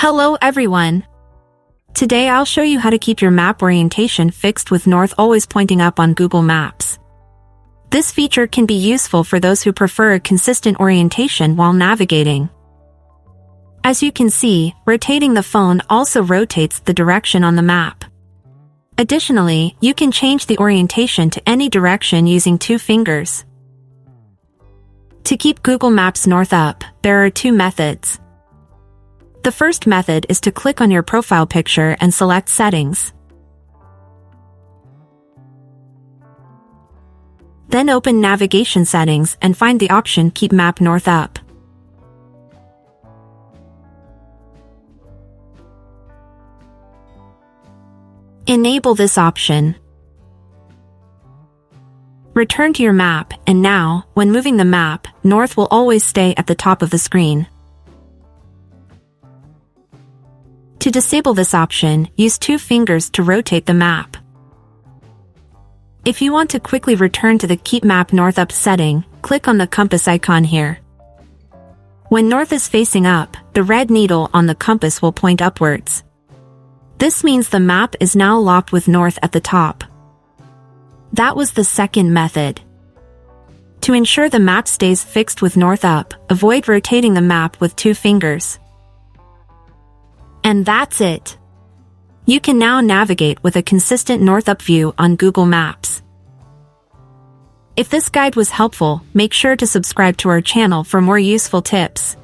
Hello everyone! Today I'll show you how to keep your map orientation fixed with north always pointing up on Google Maps. This feature can be useful for those who prefer a consistent orientation while navigating. As you can see, rotating the phone also rotates the direction on the map. Additionally, you can change the orientation to any direction using 2 fingers. To keep Google Maps north up, there are 2 methods. The first method is to click on your profile picture and select Settings. Then open Navigation Settings and find the option Keep Map North Up. Enable this option. Return to your map, and now, when moving the map, north will always stay at the top of the screen. To disable this option, use 2 fingers to rotate the map. If you want to quickly return to the Keep Map North Up setting, click on the compass icon here. When north is facing up, the red needle on the compass will point upwards. This means the map is now locked with north at the top. That was the second method. To ensure the map stays fixed with north up, avoid rotating the map with 2 fingers. And that's it. You can now navigate with a consistent north-up view on Google Maps. If this guide was helpful, make sure to subscribe to our channel for more useful tips.